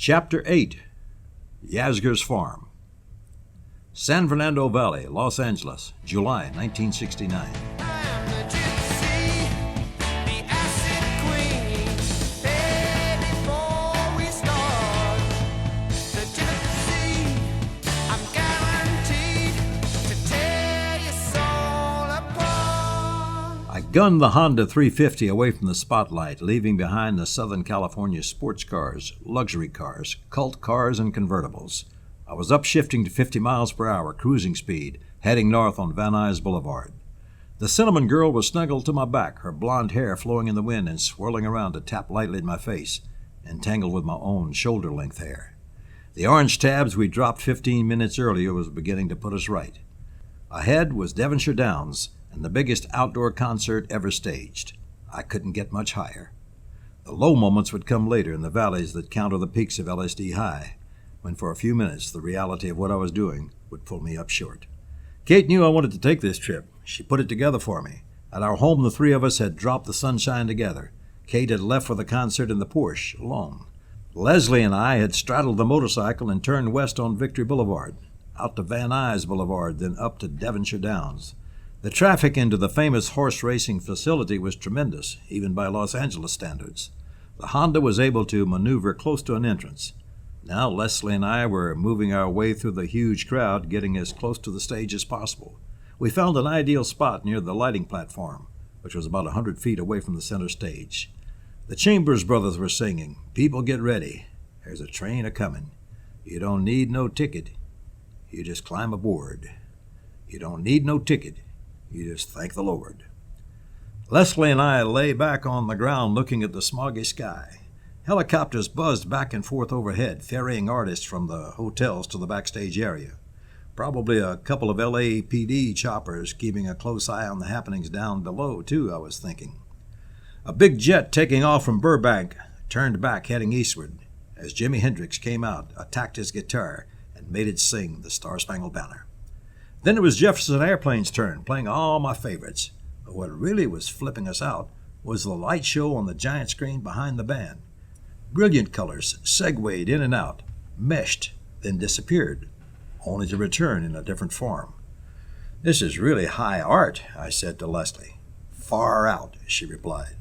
Chapter 8. Yasgur's Farm. San Fernando Valley, Los Angeles, July 1969. I gunned the Honda 350 away from the spotlight, leaving behind the Southern California sports cars, luxury cars, cult cars, and convertibles. I was upshifting to 50 miles per hour cruising speed, heading north on Van Nuys Boulevard. The cinnamon girl was snuggled to my back, her blonde hair flowing in the wind and swirling around to tap lightly in my face, entangled with my own shoulder-length hair. The orange tabs we dropped 15 minutes earlier was beginning to put us right. Ahead was Devonshire Downs, and the biggest outdoor concert ever staged. I couldn't get much higher. The low moments would come later in the valleys that counter the peaks of LSD High, when for a few minutes the reality of what I was doing would pull me up short. Kate knew I wanted to take this trip. She put it together for me. At our home, the three of us had dropped the sunshine together. Kate had left for the concert in the Porsche, alone. Leslie and I had straddled the motorcycle and turned west on Victory Boulevard, out to Van Nuys Boulevard, then up to Devonshire Downs. The traffic into the famous horse racing facility was tremendous, even by Los Angeles standards. The Honda was able to maneuver close to an entrance. Now Leslie and I were moving our way through the huge crowd, getting as close to the stage as possible. We found an ideal spot near the lighting platform, which was about 100 feet away from the center stage. The Chambers brothers were singing, "People get ready. There's a train a-comin'. You don't need no ticket. You just climb aboard. You don't need no ticket. You just thank the Lord." Leslie and I lay back on the ground looking at the smoggy sky. Helicopters buzzed back and forth overhead, ferrying artists from the hotels to the backstage area. Probably a couple of LAPD choppers keeping a close eye on the happenings down below, too, I was thinking. A big jet taking off from Burbank turned back heading eastward as Jimi Hendrix came out, attacked his guitar, and made it sing the Star-Spangled Banner. Then it was Jefferson Airplane's turn, playing all my favorites. But what really was flipping us out was the light show on the giant screen behind the band. Brilliant colors segued in and out, meshed, then disappeared, only to return in a different form. "This is really high art," I said to Leslie. "Far out," she replied.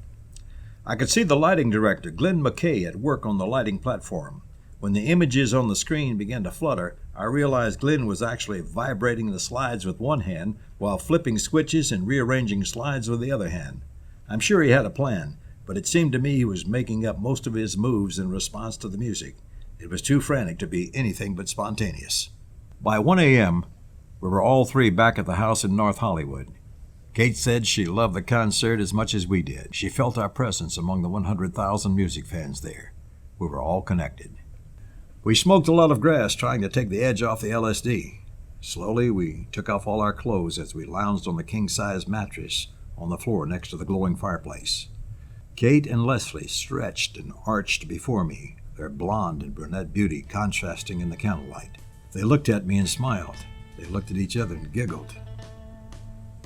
I could see the lighting director, Glenn McKay, at work on the lighting platform. When the images on the screen began to flutter, I realized Glenn was actually vibrating the slides with one hand while flipping switches and rearranging slides with the other hand. I'm sure he had a plan, but it seemed to me he was making up most of his moves in response to the music. It was too frantic to be anything but spontaneous. By 1 a.m., we were all three back at the house in North Hollywood. Kate said she loved the concert as much as we did. She felt our presence among the 100,000 music fans there. We were all connected. We smoked a lot of grass, trying to take the edge off the LSD. Slowly, we took off all our clothes as we lounged on the king-size mattress on the floor next to the glowing fireplace. Kate and Leslie stretched and arched before me, their blonde and brunette beauty contrasting in the candlelight. They looked at me and smiled. They looked at each other and giggled.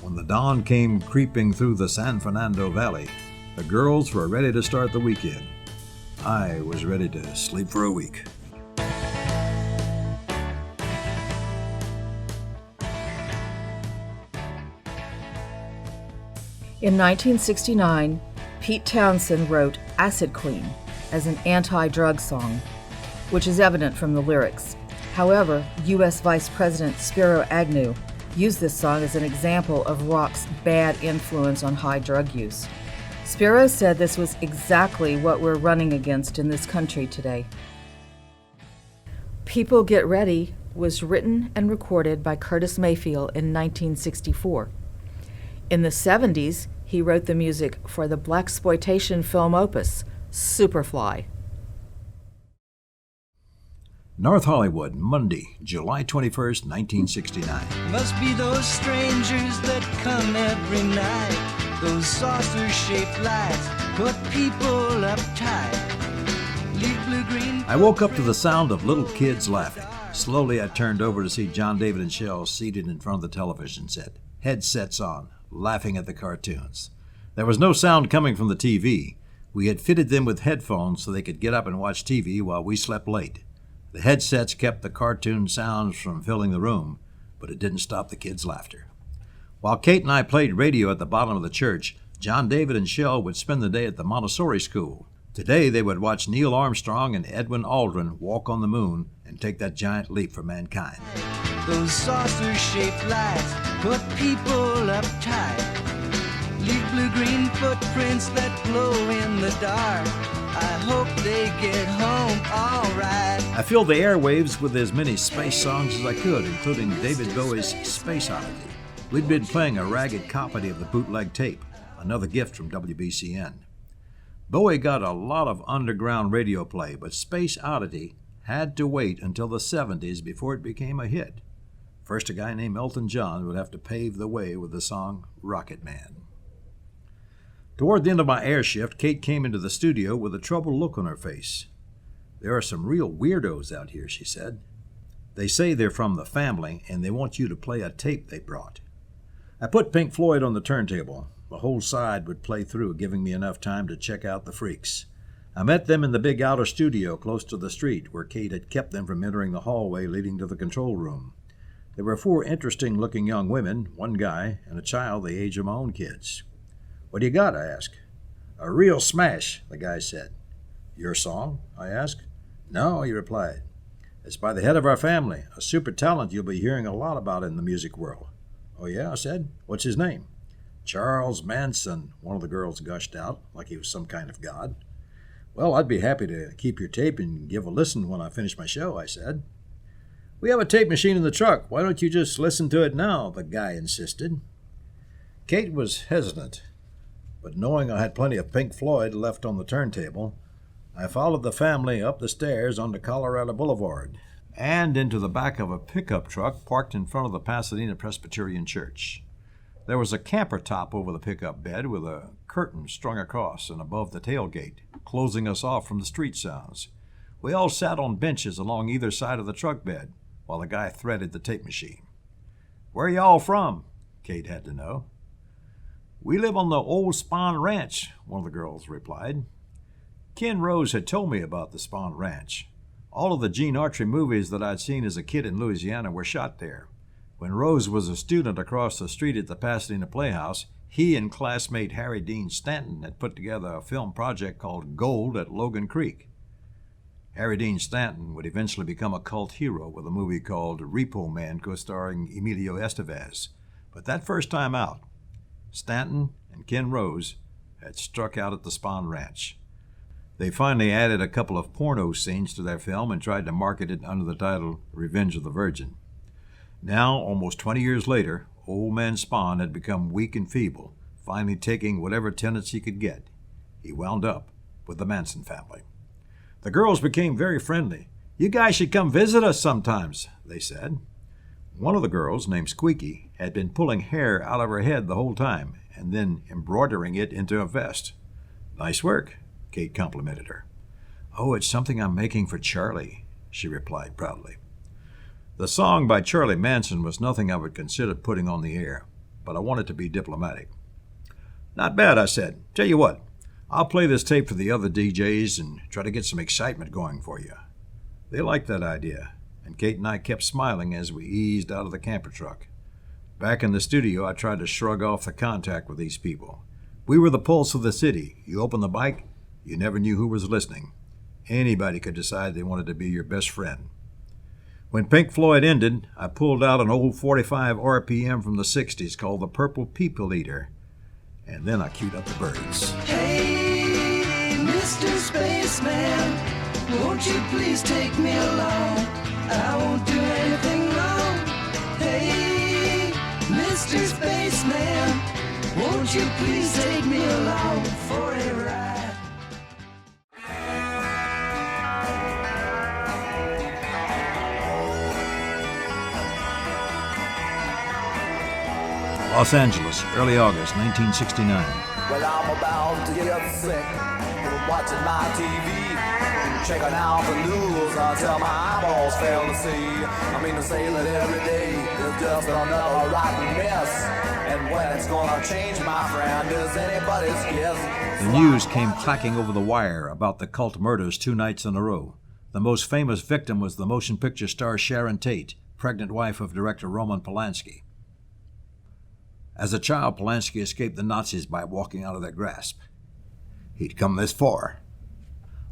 When the dawn came creeping through the San Fernando Valley, the girls were ready to start the weekend. I was ready to sleep for a week. In 1969, Pete Townshend wrote "Acid Queen" as an anti-drug song, which is evident from the lyrics. However, U.S. Vice President Spiro Agnew used this song as an example of rock's bad influence on high drug use. Spiro said this was exactly what we're running against in this country today. "People Get Ready" was written and recorded by Curtis Mayfield in 1964. In the 70s, he wrote the music for the blaxploitation film opus, Superfly. North Hollywood, Monday, July 21st, 1969. Must be those strangers that come every night. Those saucer-shaped lights put people uptight. Leave blue-green. I woke up to the sound of little kids laughing. Slowly, I turned over to see John David and Shell seated in front of the television set, headsets on, laughing at the cartoons. There was no sound coming from the TV. We had fitted them with headphones so they could get up and watch TV while we slept late. The headsets kept the cartoon sounds from filling the room, but it didn't stop the kids' laughter. While Kate and I played radio at the bottom of the church, John David and Shell would spend the day at the Montessori school. Today they would watch Neil Armstrong and Edwin Aldrin walk on the moon and take that giant leap for mankind. Those saucer-shaped lights put people uptight. Leave blue-green footprints that glow in the dark. I hope they get home all right. I filled the airwaves with as many space songs as I could, including David Bowie's Space Oddity. We'd been playing a ragged copy of the bootleg tape, another gift from WBCN. Bowie got a lot of underground radio play, but Space Oddity had to wait until the 70s before it became a hit. First, a guy named Elton John would have to pave the way with the song Rocket Man. Toward the end of my air shift, Kate came into the studio with a troubled look on her face. "There are some real weirdos out here," she said. "They say they're from the family, and they want you to play a tape they brought." I put Pink Floyd on the turntable. The whole side would play through, giving me enough time to check out the freaks. I met them in the big outer studio close to the street, where Kate had kept them from entering the hallway leading to the control room. There were 4 interesting-looking young women, 1 guy, and a child the age of my own kids. "What do you got?" I asked. "A real smash," the guy said. "Your song?" I asked. "No," he replied. "It's by the head of our family, a super talent you'll be hearing a lot about in the music world." "Oh, yeah?" I said. "What's his name?" "Charles Manson," one of the girls gushed out, like he was some kind of god. "Well, I'd be happy to keep your tape and give a listen when I finish my show," I said. "We have a tape machine in the truck. Why don't you just listen to it now?" the guy insisted. Kate was hesitant, but knowing I had plenty of Pink Floyd left on the turntable, I followed the family up the stairs onto Colorado Boulevard and into the back of a pickup truck parked in front of the Pasadena Presbyterian Church. There was a camper top over the pickup bed with a curtain strung across and above the tailgate, closing us off from the street sounds. We all sat on benches along either side of the truck bed while the guy threaded the tape machine. "Where y'all from?" Kate had to know. "We live on the old Spahn Ranch," one of the girls replied. Ken Rose had told me about the Spahn Ranch. All of the Gene Autry movies that I'd seen as a kid in Louisiana were shot there. When Rose was a student across the street at the Pasadena Playhouse, he and classmate Harry Dean Stanton had put together a film project called Gold at Logan Creek. Harry Dean Stanton would eventually become a cult hero with a movie called Repo Man co-starring Emilio Estevez. But that first time out, Stanton and Ken Rose had struck out at the Spahn Ranch. They finally added a couple of porno scenes to their film and tried to market it under the title Revenge of the Virgin. Now, almost 20 years later, old man Spahn had become weak and feeble, finally taking whatever tenants he could get. He wound up with the Manson family. The girls became very friendly. "You guys should come visit us sometimes," they said. One of the girls, named Squeaky, had been pulling hair out of her head the whole time and then embroidering it into a vest. "Nice work," Kate complimented her. "Oh, it's something I'm making for Charlie," she replied proudly. The song by Charlie Manson was nothing I would consider putting on the air, but I wanted to be diplomatic. "Not bad," I said. "Tell you what, I'll play this tape for the other DJs and try to get some excitement going for you." They liked that idea, and Kate and I kept smiling as we eased out of the camper truck. Back in the studio, I tried to shrug off the contact with these people. We were the pulse of the city. You opened the mic, you never knew who was listening. Anybody could decide they wanted to be your best friend. When Pink Floyd ended, I pulled out an old 45 RPM from the 60s called the Purple People Eater, and then I queued up the birds. Hey, Mr. Spaceman, won't you please take me along? I won't do anything wrong. Hey, Mr. Spaceman, won't you please take me along for a ride? Los Angeles, early August 1969. Well, I'm about to get sick from watching my TV, checking out the news until my eyeballs fail to see. I mean to say that every day is just another rotten mess. And when it's gonna change, my friend, is anybody's guess. The news came clacking over the wire about the cult murders 2 nights in a row. The most famous victim was the motion picture star Sharon Tate, pregnant wife of director Roman Polanski. As a child, Polanski escaped the Nazis by walking out of their grasp. He'd come this far,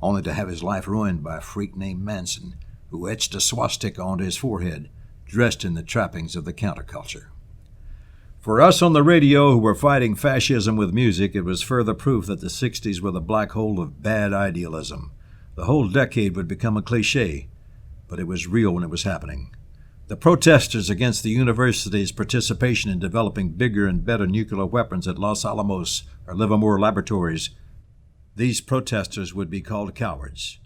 only to have his life ruined by a freak named Manson, who etched a swastika onto his forehead, dressed in the trappings of the counterculture. For us on the radio who were fighting fascism with music, it was further proof that the 60s were the black hole of bad idealism. The whole decade would become a cliché, but it was real when it was happening. The protesters against the university's participation in developing bigger and better nuclear weapons at Los Alamos or Livermore laboratories, these protesters would be called cowards.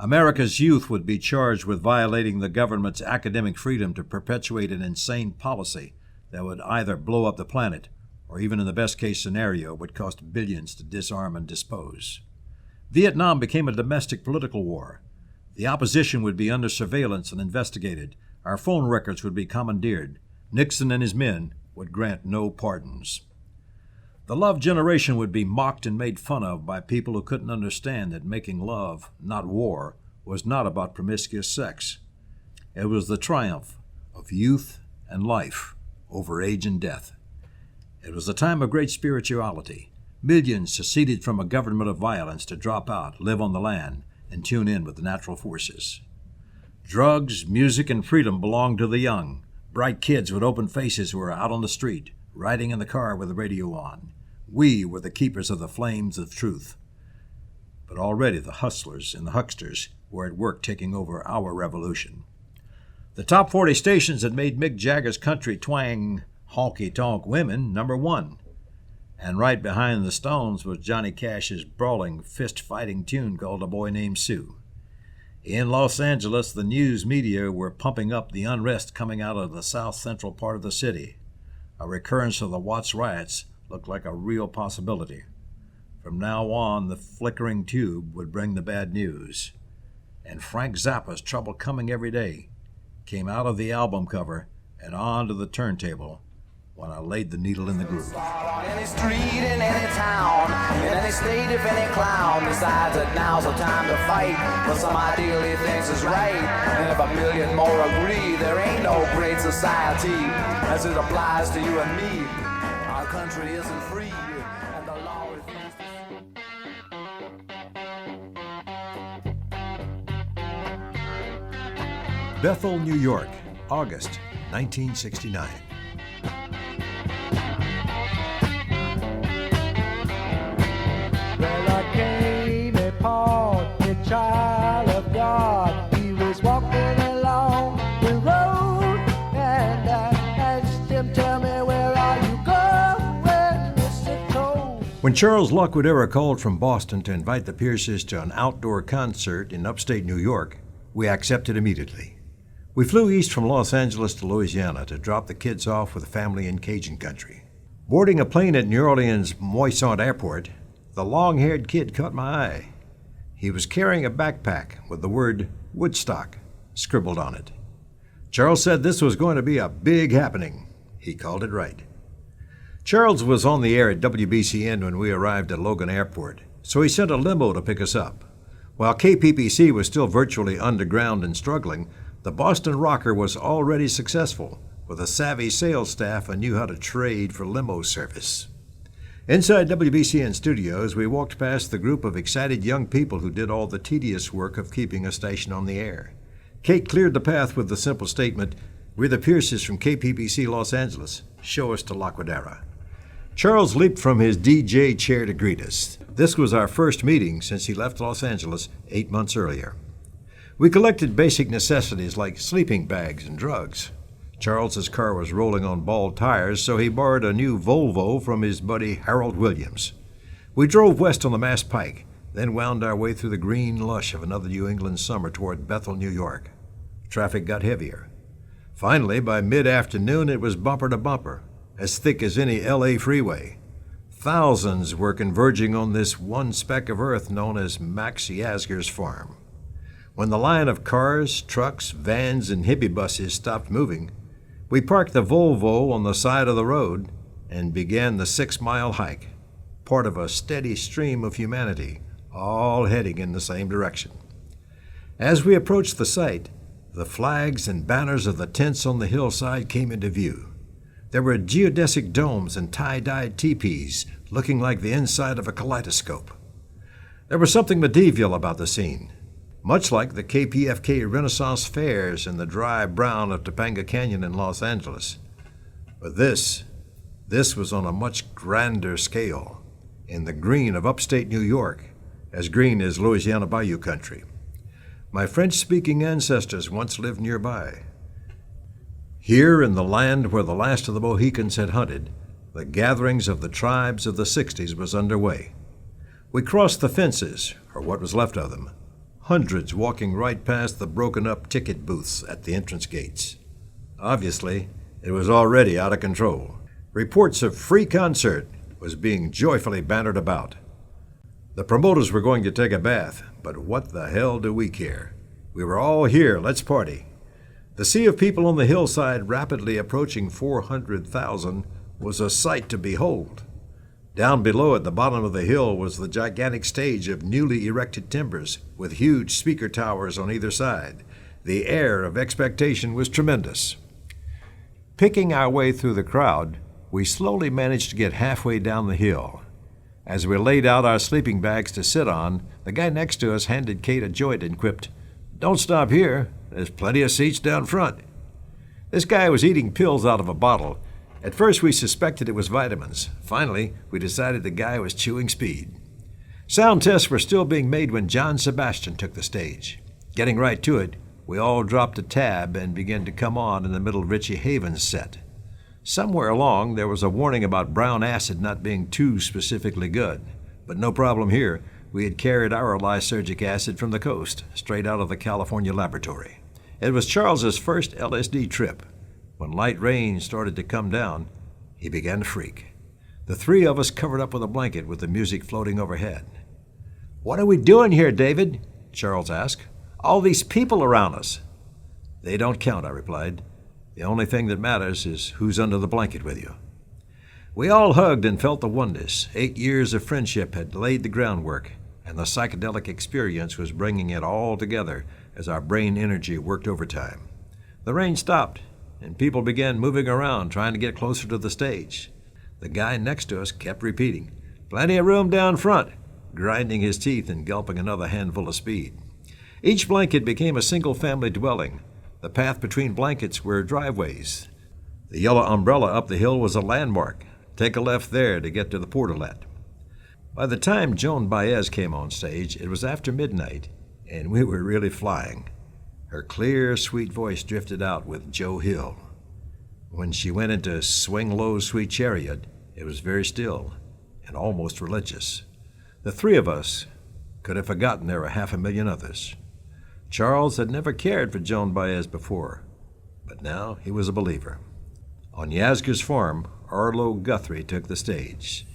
America's youth would be charged with violating the government's academic freedom to perpetuate an insane policy that would either blow up the planet or, even in the best-case scenario, would cost billions to disarm and dispose. Vietnam became a domestic political war. The opposition would be under surveillance and investigated. Our phone records would be commandeered. Nixon and his men would grant no pardons. The love generation would be mocked and made fun of by people who couldn't understand that making love, not war, was not about promiscuous sex. It was the triumph of youth and life over age and death. It was a time of great spirituality. Millions seceded from a government of violence to drop out, live on the land, and tune in with the natural forces. Drugs, music, and freedom belonged to the young. Bright kids with open faces who were out on the street, riding in the car with the radio on. We were the keepers of the flames of truth. But already the hustlers and the hucksters were at work taking over our revolution. The top 40 stations had made Mick Jagger's country twang honky-tonk women #1. And right behind the Stones was Johnny Cash's brawling, fist-fighting tune called A Boy Named Sue. In Los Angeles, the news media were pumping up the unrest coming out of the south-central part of the city. A recurrence of the Watts riots looked like a real possibility. From now on, the flickering tube would bring the bad news. And Frank Zappa's Trouble Coming Every Day came out of the album cover and onto the turntable when I laid the needle in the groove. On any street, in any town, in any state, if any clown decides that now's the time to fight for some ideal he thinks is right. And if a million more agree, there ain't no great society as it applies to you and me. Our country isn't free, and the law refuses to... Bethel, New York, August 1969. Well, I came upon the child of God. He was walking along the road, and I asked him, "Tell me, where are you going, Mr. Toad?" When Charles Lockwood Era called from Boston to invite the Pierces to an outdoor concert in upstate New York, we accepted immediately. We flew east from Los Angeles to Louisiana to drop the kids off with a family in Cajun country. Boarding a plane at New Orleans Moisant Airport, the long-haired kid caught my eye. He was carrying a backpack with the word Woodstock scribbled on it. Charles said this was going to be a big happening. He called it right. Charles was on the air at WBCN when we arrived at Logan Airport, so he sent a limo to pick us up. While KPPC was still virtually underground and struggling, the Boston Rocker was already successful, with a savvy sales staff and knew how to trade for limo service. Inside WBCN studios, we walked past the group of excited young people who did all the tedious work of keeping a station on the air. Kate cleared the path with the simple statement, "We're the Pierces from KPPC Los Angeles. Show us to Lockwood Era." Charles leaped from his DJ chair to greet us. This was our first meeting since he left Los Angeles 8 months earlier. We collected basic necessities like sleeping bags and drugs. Charles's car was rolling on bald tires, so he borrowed a new Volvo from his buddy Harold Williams. We drove west on the Mass Pike, then wound our way through the green lush of another New England summer toward Bethel, New York. Traffic got heavier. Finally, by mid-afternoon, it was bumper to bumper, as thick as any L.A. freeway. Thousands were converging on this one speck of earth known as Max Yasgur's farm. When the line of cars, trucks, vans, and hippie buses stopped moving, we parked the Volvo on the side of the road and began the 6-mile hike, part of a steady stream of humanity, all heading in the same direction. As we approached the site, the flags and banners of the tents on the hillside came into view. There were geodesic domes and tie-dyed teepees looking like the inside of a kaleidoscope. There was something medieval about the scene, much like the KPFK Renaissance fairs in the dry brown of Topanga Canyon in Los Angeles. But this was on a much grander scale, in the green of upstate New York, as green as Louisiana Bayou country. My French-speaking ancestors once lived nearby. Here in the land where the last of the Mohicans had hunted, the gatherings of the tribes of the 60s was underway. We crossed the fences, or what was left of them, hundreds walking right past the broken-up ticket booths at the entrance gates. Obviously, it was already out of control. Reports of free concert was being joyfully bantered about. The promoters were going to take a bath, but what the hell do we care? We were all here, let's party. The sea of people on the hillside, rapidly approaching 400,000, was a sight to behold. Down below at the bottom of the hill was the gigantic stage of newly erected timbers with huge speaker towers on either side. The air of expectation was tremendous. Picking our way through the crowd, we slowly managed to get halfway down the hill. As we laid out our sleeping bags to sit on, the guy next to us handed Kate a joint and quipped, "Don't stop here. There's plenty of seats down front." This guy was eating pills out of a bottle. At first we suspected it was vitamins. Finally, we decided the guy was chewing speed. Sound tests were still being made when John Sebastian took the stage. Getting right to it, we all dropped a tab and began to come on in the middle of Richie Havens' set. Somewhere along, there was a warning about brown acid not being too specifically good. But no problem here. We had carried our lysergic acid from the coast, straight out of the California laboratory. It was Charles's first LSD trip. When light rain started to come down, he began to freak. The three of us covered up with a blanket with the music floating overhead. "What are we doing here, David?" Charles asked. "All these people around us." "They don't count," I replied. "The only thing that matters is who's under the blanket with you." We all hugged and felt the oneness. 8 years of friendship had laid the groundwork, and the psychedelic experience was bringing it all together as our brain energy worked overtime. The rain stopped, and people began moving around trying to get closer to the stage. The guy next to us kept repeating, "Plenty of room down front," grinding his teeth and gulping another handful of speed. Each blanket became a single-family dwelling. The path between blankets were driveways. The yellow umbrella up the hill was a landmark. Take a left there to get to the portalet. By the time Joan Baez came on stage, it was after midnight, and we were really flying. Her clear, sweet voice drifted out with Joe Hill. When she went into Swing Low, Sweet Chariot, it was very still and almost religious. The three of us could have forgotten there were 500,000 others. Charles had never cared for Joan Baez before, but now he was a believer. On Yasgur's farm, Arlo Guthrie took the stage.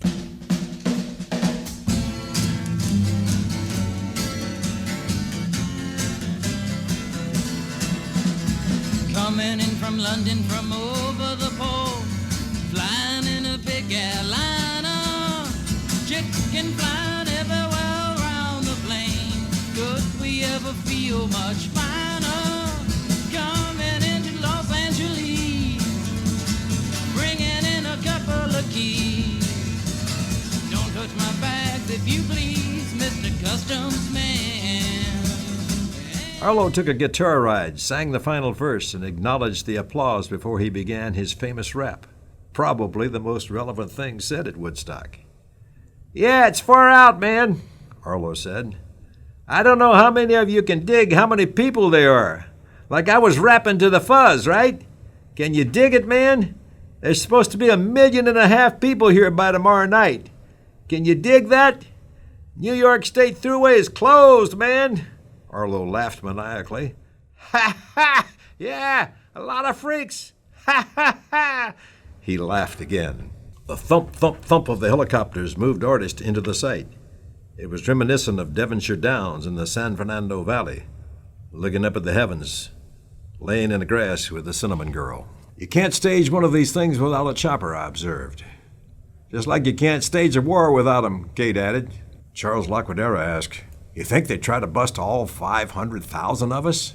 Coming in from London from over the pole, flying in a big airliner, chicken flying everywhere around the plane. Could we ever feel much finer? Coming into Los Angeles, bringing in a couple of keys. Don't touch my bags if you please, Mr. Customs Man. Arlo took a guitar ride, sang the final verse, and acknowledged the applause before he began his famous rap. Probably the most relevant thing said at Woodstock. "Yeah, it's far out, man," Arlo said. "I don't know how many of you can dig how many people there are. Like I was rapping to the fuzz, right? Can you dig it, man? There's supposed to be 1.5 million people here by tomorrow night. Can you dig that? New York State Thruway is closed, man." Arlo laughed maniacally. "Ha ha! Yeah, a lot of freaks! Ha ha ha!" He laughed again. The thump, thump, thump of the helicopters moved artists into the sight. It was reminiscent of Devonshire Downs in the San Fernando Valley, looking up at the heavens, laying in the grass with the cinnamon girl. "You can't stage one of these things without a chopper," I observed. Just like you can't stage a war without 'em, Kate added. Charles Laquadera asked, "You think they'd try to bust all 500,000 of us?"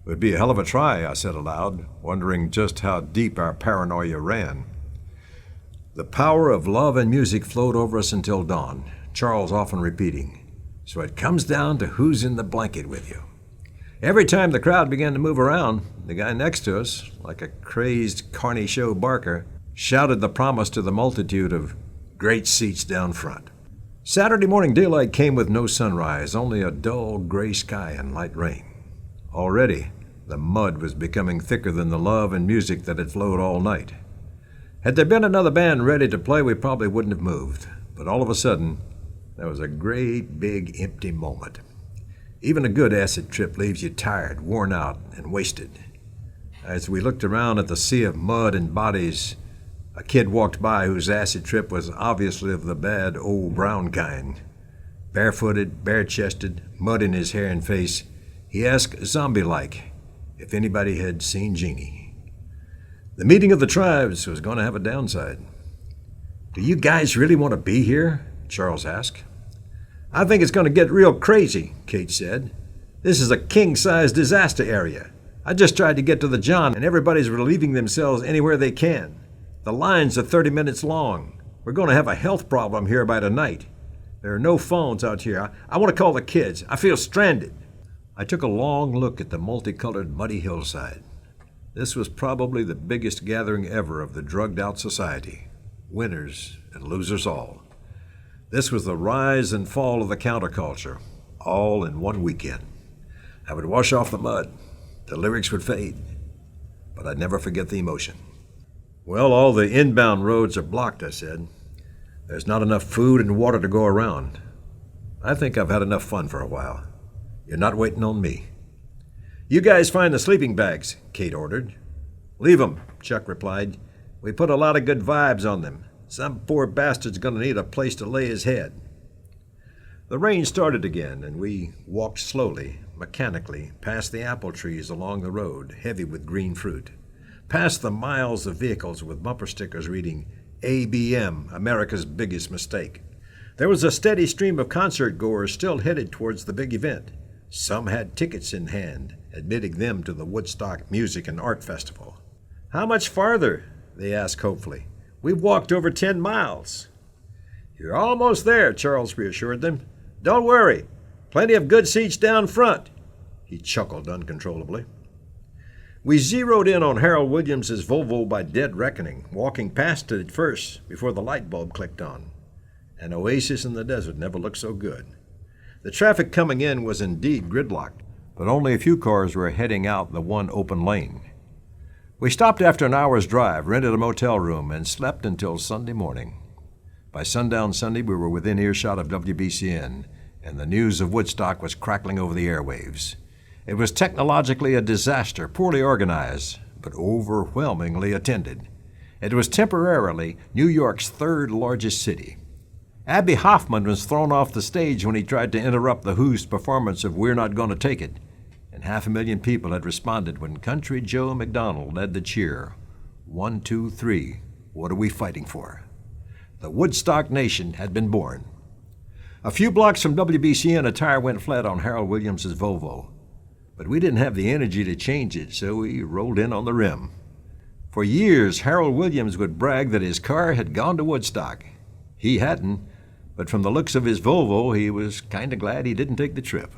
"It would be a hell of a try," I said aloud, wondering just how deep our paranoia ran. The power of love and music flowed over us until dawn, Charles often repeating, "So it comes down to who's in the blanket with you." Every time the crowd began to move around, the guy next to us, like a crazed carny show barker, shouted the promise to the multitude of great seats down front. Saturday morning daylight came with no sunrise, only a dull gray sky and light rain. Already, the mud was becoming thicker than the love and music that had flowed all night. Had there been another band ready to play, we probably wouldn't have moved. But all of a sudden, there was a great big empty moment. Even a good acid trip leaves you tired, worn out, and wasted. As we looked around at the sea of mud and bodies, a kid walked by whose acid trip was obviously of the bad old brown kind. Barefooted, bare-chested, mud in his hair and face, he asked zombie-like if anybody had seen Jeannie. The meeting of the tribes was going to have a downside. "Do you guys really want to be here?" Charles asked. "I think it's going to get real crazy," Kate said. "This is a king-size disaster area. I just tried to get to the John, and everybody's relieving themselves anywhere they can. The lines are 30 minutes long. We're going to have a health problem here by tonight. There are no phones out here. I want to call the kids. I feel stranded." I took a long look at the multicolored muddy hillside. This was probably the biggest gathering ever of the drugged-out society. Winners and losers all. This was the rise and fall of the counterculture, all in one weekend. I would wash off the mud. The lyrics would fade. But I'd never forget the emotion. "Well, all the inbound roads are blocked," I said. "There's not enough food and water to go around. I think I've had enough fun for a while. You're not waiting on me." "You guys find the sleeping bags," Kate ordered. "Leave 'em," Chuck replied. "We put a lot of good vibes on them. Some poor bastard's going to need a place to lay his head." The rain started again, and we walked slowly, mechanically, past the apple trees along the road, heavy with green fruit, past the miles of vehicles with bumper stickers reading, "ABM, America's Biggest Mistake." There was a steady stream of concert-goers still headed towards the big event. Some had tickets in hand, admitting them to the Woodstock Music and Art Festival. "How much farther?" they asked hopefully. "We've walked over 10 miles. "You're almost there," Charles reassured them. "Don't worry. Plenty of good seats down front." He chuckled uncontrollably. We zeroed in on Harold Williams's Volvo by dead reckoning, walking past it at first before the light bulb clicked on. An oasis in the desert never looked so good. The traffic coming in was indeed gridlocked, but only a few cars were heading out the one open lane. We stopped after an hour's drive, rented a motel room, and slept until Sunday morning. By sundown Sunday, we were within earshot of WBCN, and the news of Woodstock was crackling over the airwaves. It was technologically a disaster, poorly organized, but overwhelmingly attended. It was temporarily New York's third largest city. Abby Hoffman was thrown off the stage when he tried to interrupt the Who's performance of "We're Not Gonna Take It," and 500,000 people had responded when Country Joe McDonald led the cheer. 1, 2, 3, what are we fighting for? The Woodstock Nation had been born. A few blocks from WBCN, a tire went flat on Harold Williams's Volvo. But we didn't have the energy to change it, so we rolled in on the rim. For years, Harold Williams would brag that his car had gone to Woodstock. He hadn't, but from the looks of his Volvo, he was kind of glad he didn't take the trip.